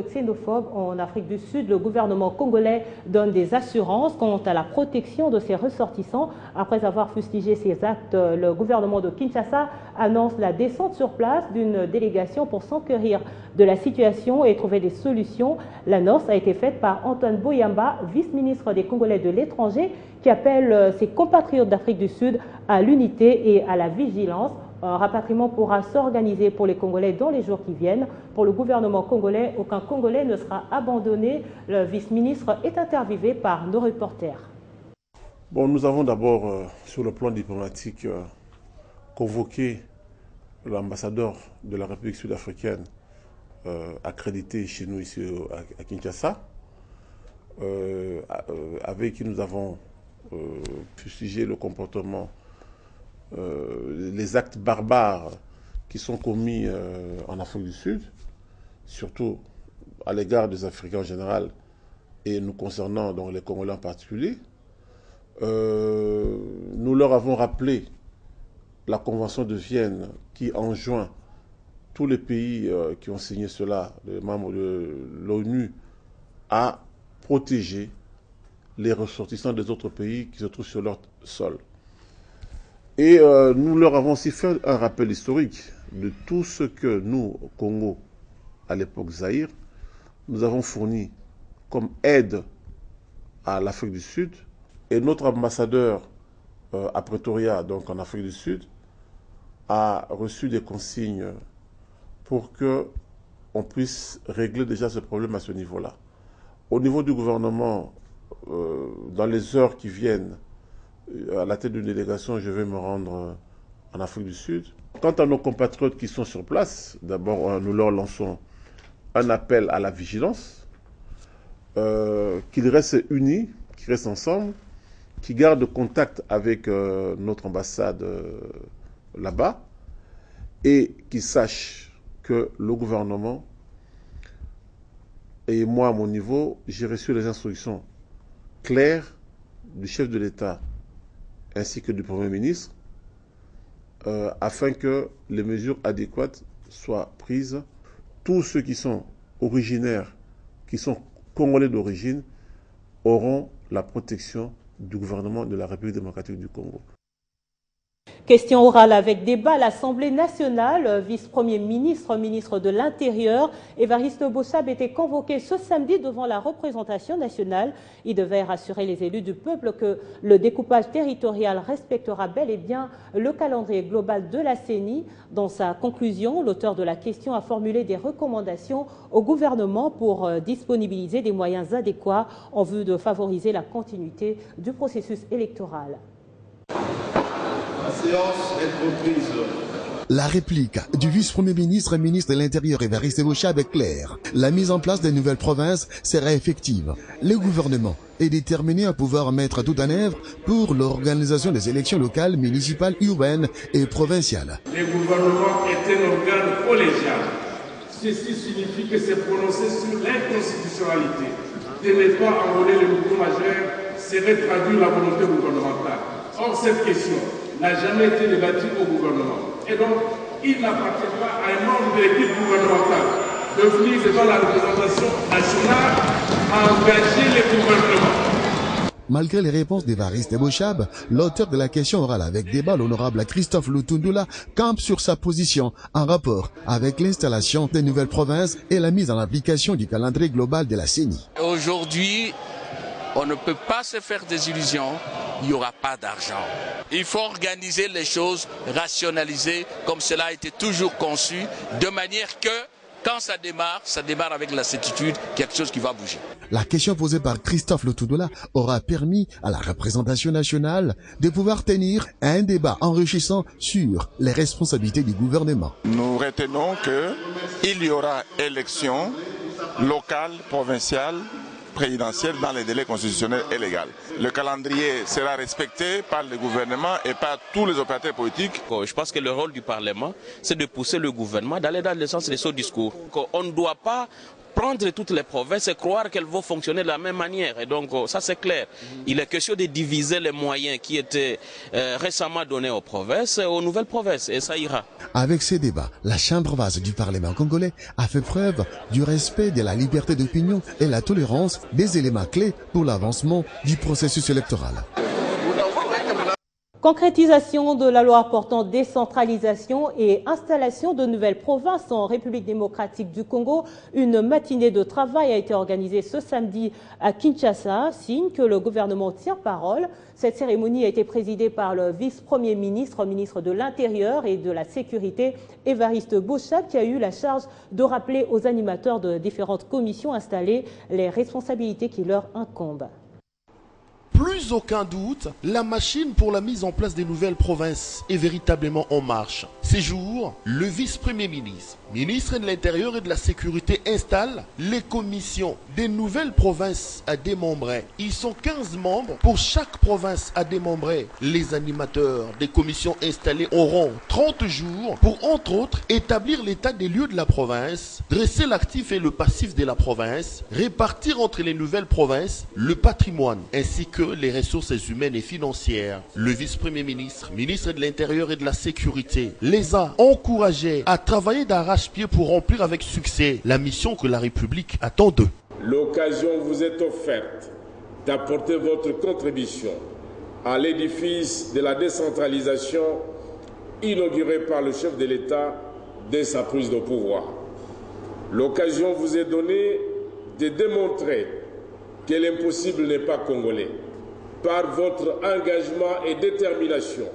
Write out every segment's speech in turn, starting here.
Xénophobe en Afrique du Sud, le gouvernement congolais donne des assurances quant à la protection de ses ressortissants. Après avoir fustigé ces actes, le gouvernement de Kinshasa annonce la descente sur place d'une délégation pour s'enquérir de la situation et trouver des solutions. L'annonce a été faite par Antoine Boyamba, vice-ministre des Congolais de l'étranger, qui appelle ses compatriotes d'Afrique du Sud à l'unité et à la vigilance. Un rapatriement pourra s'organiser pour les Congolais dans les jours qui viennent. Pour le gouvernement congolais, aucun Congolais ne sera abandonné. Le vice-ministre est interviewé par nos reporters. Bon, nous avons d'abord, sur le plan diplomatique, convoqué l'ambassadeur de la République sud-africaine accrédité chez nous ici à Kinshasa, avec qui nous avons fustigé le comportement, les actes barbares qui sont commis en Afrique du Sud, surtout à l'égard des Africains en général et nous concernant donc les Congolais en particulier. Nous leur avons rappelé la Convention de Vienne qui enjoint tous les pays qui ont signé cela, les membres de l'ONU, à protéger les ressortissants des autres pays qui se trouvent sur leur sol. Et nous leur avons aussi fait un rappel historique de tout ce que nous, au Congo, à l'époque Zaïre, nous avons fourni comme aide à l'Afrique du Sud. Et notre ambassadeur à Pretoria, donc en Afrique du Sud, a reçu des consignes pour qu'on puisse régler déjà ce problème à ce niveau-là. Au niveau du gouvernement, dans les heures qui viennent, à la tête d'une délégation, je vais me rendre en Afrique du Sud. Quant à nos compatriotes qui sont sur place, d'abord, nous leur lançons un appel à la vigilance, qu'ils restent unis, qu'ils restent ensemble, qu'ils gardent contact avec notre ambassade là-bas, et qu'ils sachent que le gouvernement, et moi à mon niveau, j'ai reçu les instructions claires du chef de l'État ainsi que du Premier ministre, afin que les mesures adéquates soient prises. Tous ceux qui sont originaires, qui sont congolais d'origine, auront la protection du gouvernement de la République démocratique du Congo. Question orale avec débat. L'Assemblée nationale, vice-premier ministre, ministre de l'Intérieur, Évariste Bossab était convoqué ce samedi devant la représentation nationale. Il devait rassurer les élus du peuple que le découpage territorial respectera bel et bien le calendrier global de la CENI. Dans sa conclusion, l'auteur de la question a formulé des recommandations au gouvernement pour disponibiliser des moyens adéquats en vue de favoriser la continuité du processus électoral. La séance est reprise. La réplique du vice-premier ministre et ministre de l'Intérieur Évariste Bossab est claire. La mise en place des nouvelles provinces sera effective. Le gouvernement est déterminé à pouvoir mettre tout en œuvre pour l'organisation des élections locales, municipales, urbaines et provinciales. Le gouvernement est un organe collégial. Ceci signifie que c'est prononcer sur l'inconstitutionnalité de ne pas enrôler le mouvement majeur serait traduire la volonté gouvernementale. Or, cette question n'a jamais été débattue au gouvernement. Et donc, il n'appartient pas à un membre de l'équipe gouvernementale de venir devant la représentation nationale à engager le gouvernement. Malgré les réponses d'Évariste Bossab, l'auteur de la question orale avec débat, l'honorable Christophe Lutundula, campe sur sa position en rapport avec l'installation des nouvelles provinces et la mise en application du calendrier global de la CENI. Aujourd'hui, on ne peut pas se faire des illusions, il n'y aura pas d'argent. Il faut organiser les choses, rationaliser, comme cela a été toujours conçu, de manière que, quand ça démarre avec la certitude qu'il y a quelque chose qui va bouger. La question posée par Christophe Lutundula aura permis à la représentation nationale de pouvoir tenir un débat enrichissant sur les responsabilités du gouvernement. Nous retenons qu'il y aura élections locales, provinciales, présidentielle dans les délais constitutionnels et légaux. Le calendrier sera respecté par le gouvernement et par tous les opérateurs politiques. Je pense que le rôle du Parlement, c'est de pousser le gouvernement d'aller dans le sens de ce discours. On ne doit pas prendre toutes les provinces et croire qu'elles vont fonctionner de la même manière. Et donc, ça c'est clair. Il est question de diviser les moyens qui étaient récemment donnés aux provinces et aux nouvelles provinces. Et ça ira. Avec ces débats, la Chambre basse du Parlement congolais a fait preuve du respect de la liberté d'opinion et la tolérance des éléments clés pour l'avancement du processus électoral. Concrétisation de la loi portant décentralisation et installation de nouvelles provinces en République démocratique du Congo. Une matinée de travail a été organisée ce samedi à Kinshasa, signe que le gouvernement tient parole. Cette cérémonie a été présidée par le vice-premier ministre, ministre de l'Intérieur et de la Sécurité, Évariste Boshab, qui a eu la charge de rappeler aux animateurs de différentes commissions installées les responsabilités qui leur incombent. Plus aucun doute, la machine pour la mise en place des nouvelles provinces est véritablement en marche. Ces jours, le vice-premier ministre, ministre de l'Intérieur et de la Sécurité installe les commissions des nouvelles provinces à démembrer. Ils sont 15 membres pour chaque province à démembrer. Les animateurs des commissions installées auront 30 jours pour, entre autres, établir l'état des lieux de la province, dresser l'actif et le passif de la province, répartir entre les nouvelles provinces le patrimoine ainsi que les ressources humaines et financières. Le vice-premier ministre, ministre de l'Intérieur et de la Sécurité, les a encouragés à travailler d'arrache-pied pour remplir avec succès la mission que la République attend d'eux. L'occasion vous est offerte d'apporter votre contribution à l'édifice de la décentralisation inauguré par le chef de l'État dès sa prise de pouvoir. L'occasion vous est donnée de démontrer que l'impossible n'est pas congolais. Par votre engagement et détermination,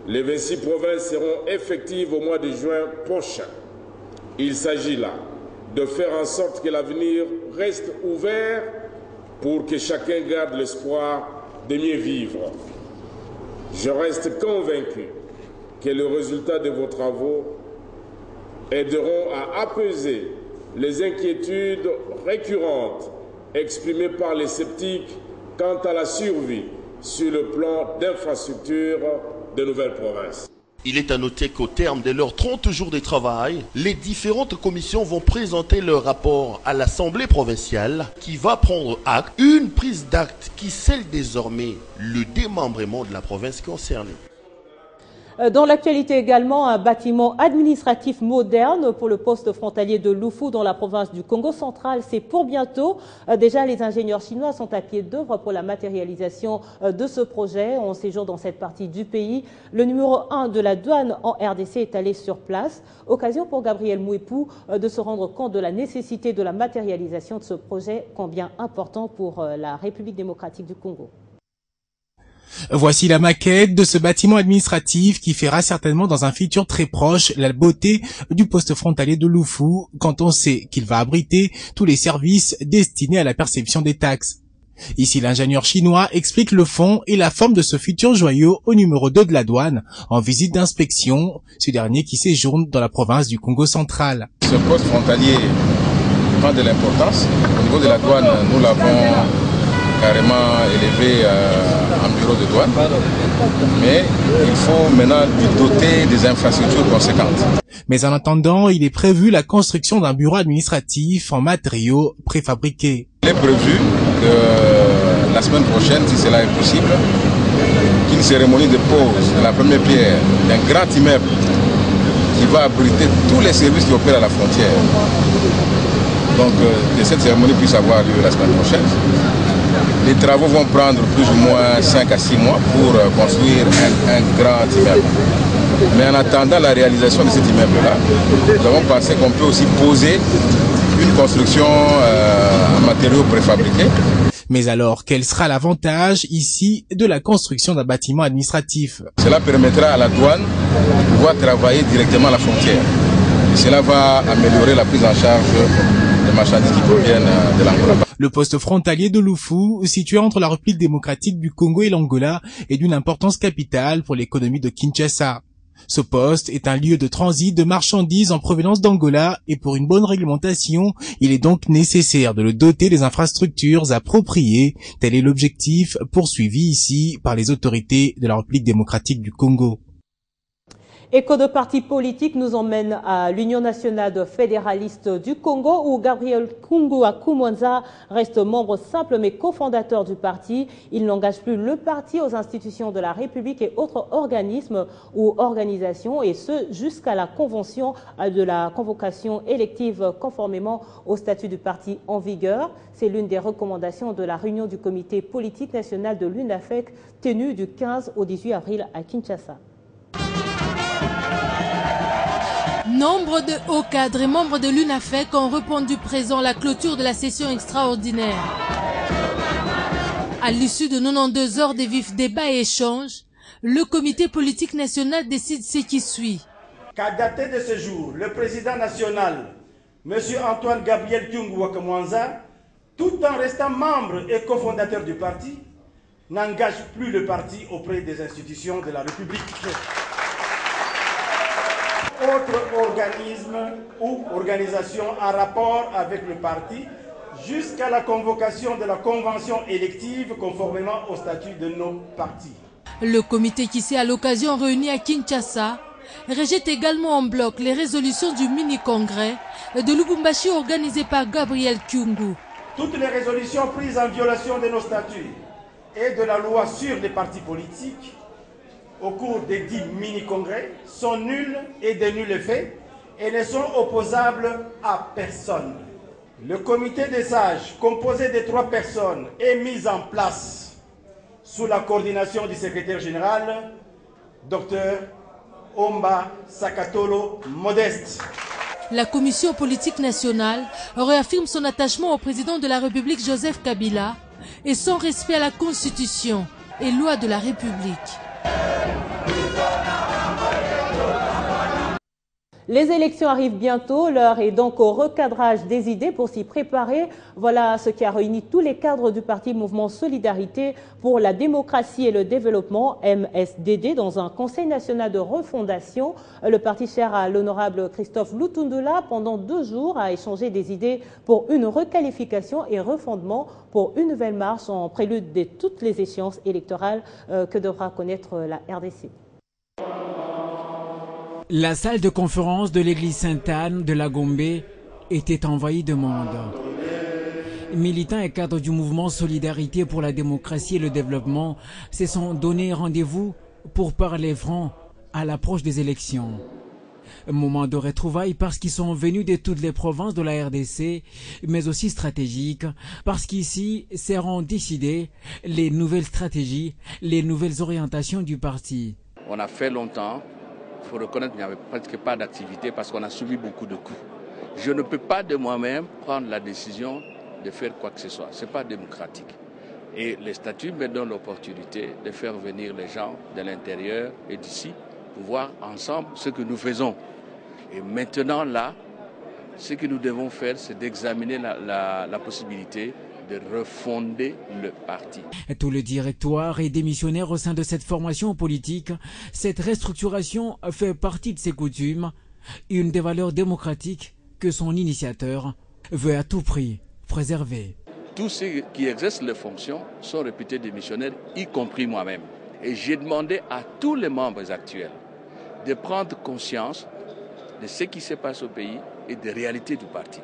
les 26 provinces seront effectives au mois de juin prochain. Il s'agit là de faire en sorte que l'avenir reste ouvert pour que chacun garde l'espoir de mieux vivre. Je reste convaincu que le résultat de vos travaux aideront à apaiser les inquiétudes récurrentes exprimées par les sceptiques quant à la survie sur le plan d'infrastructure de nouvelles provinces. Il est à noter qu'au terme de leurs 30 jours de travail, les différentes commissions vont présenter leur rapport à l'Assemblée provinciale qui va prendre acte, une prise d'acte qui scelle désormais le démembrement de la province concernée. Dans l'actualité également, un bâtiment administratif moderne pour le poste frontalier de Lufu dans la province du Congo central. C'est pour bientôt. Déjà, les ingénieurs chinois sont à pied d'œuvre pour la matérialisation de ce projet. En séjour dans cette partie du pays, le numéro 1 de la douane en RDC est allé sur place. Occasion pour Gabriel Mouepou de se rendre compte de la nécessité de la matérialisation de ce projet, combien important pour la République démocratique du Congo. Voici la maquette de ce bâtiment administratif qui fera certainement dans un futur très proche la beauté du poste frontalier de Lufu quand on sait qu'il va abriter tous les services destinés à la perception des taxes. Ici, l'ingénieur chinois explique le fond et la forme de ce futur joyau au numéro 2 de la douane en visite d'inspection, ce dernier qui séjourne dans la province du Congo central. Ce poste frontalier prend de l'importance. Au niveau de la douane, nous l'avons carrément élevé en bureau de douane, mais il faut maintenant lui doter des infrastructures conséquentes. Mais en attendant, il est prévu la construction d'un bureau administratif en matériaux préfabriqués. Il est prévu que la semaine prochaine, si cela est possible, qu'une cérémonie de pose de la première pierre d'un grand immeuble qui va abriter tous les services qui opèrent à la frontière. Donc que cette cérémonie puisse avoir lieu la semaine prochaine. Les travaux vont prendre plus ou moins 5 à 6 mois pour construire un grand immeuble. Mais en attendant la réalisation de cet immeuble-là, nous avons pensé qu'on peut aussi poser une construction en matériaux préfabriqués. Mais alors, quel sera l'avantage ici de la construction d'un bâtiment administratif? Cela permettra à la douane de pouvoir travailler directement à la frontière. Et cela va améliorer la prise en charge des marchandises qui proviennent de l'Angola. Le poste frontalier de Lufu, situé entre la République démocratique du Congo et l'Angola, est d'une importance capitale pour l'économie de Kinshasa. Ce poste est un lieu de transit de marchandises en provenance d'Angola et pour une bonne réglementation, il est donc nécessaire de le doter des infrastructures appropriées. Tel est l'objectif poursuivi ici par les autorités de la République démocratique du Congo. Écho de partis politiques nous emmène à l'Union nationale fédéraliste du Congo où Gabriel Kungua-Kumwanza reste membre simple mais cofondateur du parti. Il n'engage plus le parti aux institutions de la République et autres organismes ou organisations et ce jusqu'à la convention de la convocation élective conformément au statut du parti en vigueur. C'est l'une des recommandations de la réunion du comité politique national de l'UNAFEC tenue du 15 au 18 avril à Kinshasa. Nombre de hauts cadres et membres de l'UNAFEC ont répondu présent à la clôture de la session extraordinaire. À l'issue de 92 heures de vifs débats et échanges, le comité politique national décide ce qui suit. Qu'à dater de ce jour, le président national, M. Antoine Gabriel Kungua-Kumwanza, tout en restant membre et cofondateur du parti, n'engage plus le parti auprès des institutions de la République. Autre organisme ou organisation en rapport avec le parti jusqu'à la convocation de la convention élective conformément au statut de nos partis. Le comité qui s'est à l'occasion réuni à Kinshasa rejette également en bloc les résolutions du mini-congrès de Lubumbashi organisé par Gabriel Kyungu. Toutes les résolutions prises en violation de nos statuts et de la loi sur les partis politiques au cours des 10 mini-congrès sont nulles et de nul effet et ne sont opposables à personne. Le comité des sages, composé de 3 personnes, est mis en place sous la coordination du secrétaire général, Dr Omba Sakatolo Modeste. La commission politique nationale réaffirme son attachement au président de la République Joseph Kabila et son respect à la Constitution et loi de la République. Les élections arrivent bientôt, l'heure est donc au recadrage des idées pour s'y préparer. Voilà ce qui a réuni tous les cadres du parti Mouvement Solidarité pour la démocratie et le développement, MSDD, dans un conseil national de refondation. Le parti cher à l'honorable Christophe Lutundula, pendant 2 jours, a échangé des idées pour une requalification et refondement pour une nouvelle marche en prélude de toutes les échéances électorales que devra connaître la RDC. La salle de conférence de l'église Sainte-Anne de la Gombe était envahie de monde. Militants et cadres du mouvement Solidarité pour la démocratie et le développement se sont donné rendez-vous pour parler franc à l'approche des élections. Un moment de retrouvailles parce qu'ils sont venus de toutes les provinces de la RDC, mais aussi stratégiques, parce qu'ici seront décidées les nouvelles stratégies, les nouvelles orientations du parti. On a fait longtemps. Il faut reconnaître qu'il n'y avait presque pas d'activité parce qu'on a subi beaucoup de coups. Je ne peux pas de moi-même prendre la décision de faire quoi que ce soit. Ce n'est pas démocratique. Et les statuts me donnent l'opportunité de faire venir les gens de l'intérieur et d'ici pour voir ensemble ce que nous faisons. Et maintenant, là, ce que nous devons faire, c'est d'examiner la possibilité de refonder le parti. Tout le directoire est démissionnaire au sein de cette formation politique. Cette restructuration fait partie de ses coutumes, une des valeurs démocratiques que son initiateur veut à tout prix préserver. Tous ceux qui exercent les fonctions sont réputés démissionnaires, y compris moi-même. Et j'ai demandé à tous les membres actuels de prendre conscience de ce qui se passe au pays et des réalités du parti.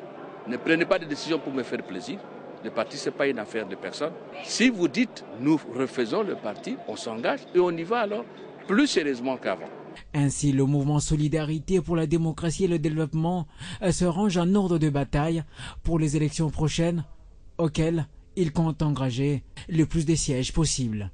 Ne prenez pas de décisions pour me faire plaisir. Le parti, ce n'est pas une affaire de personne. Si vous dites « nous refaisons le parti », on s'engage et on y va alors plus sérieusement qu'avant. Ainsi, le mouvement Solidarité pour la démocratie et le développement se range en ordre de bataille pour les élections prochaines auxquelles il compte engager le plus de sièges possible.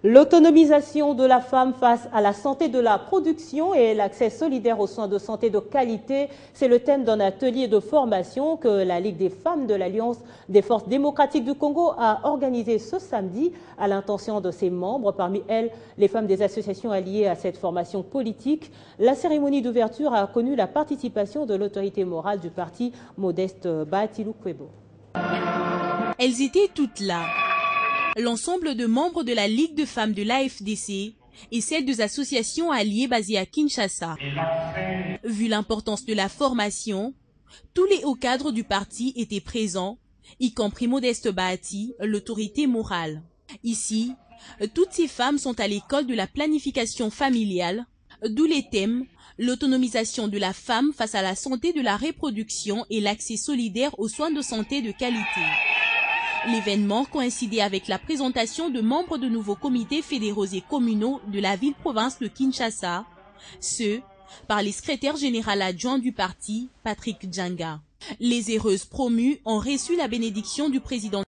L'autonomisation de la femme face à la santé de la production et l'accès solidaire aux soins de santé de qualité, c'est le thème d'un atelier de formation que la Ligue des femmes de l'Alliance des forces démocratiques du Congo a organisé ce samedi à l'intention de ses membres, parmi elles les femmes des associations alliées à cette formation politique. La cérémonie d'ouverture a connu la participation de l'autorité morale du parti Modeste Batilou-Kwebo. Elles étaient toutes là. L'ensemble de membres de la Ligue de femmes de l'AFDC et celles des associations alliées basées à Kinshasa. Vu l'importance de la formation, tous les hauts cadres du parti étaient présents, y compris Modeste Bahati, l'autorité morale. Ici, toutes ces femmes sont à l'école de la planification familiale, D'où les thèmes l'autonomisation de la femme face à la santé de la reproduction et l'accès solidaire aux soins de santé de qualité. L'événement coïncidait avec la présentation de membres de nouveaux comités fédéraux et communaux de la ville-province de Kinshasa, ce par les secrétaires généraux adjoints du parti, Patrick Djanga. Les heureuses promues ont reçu la bénédiction du président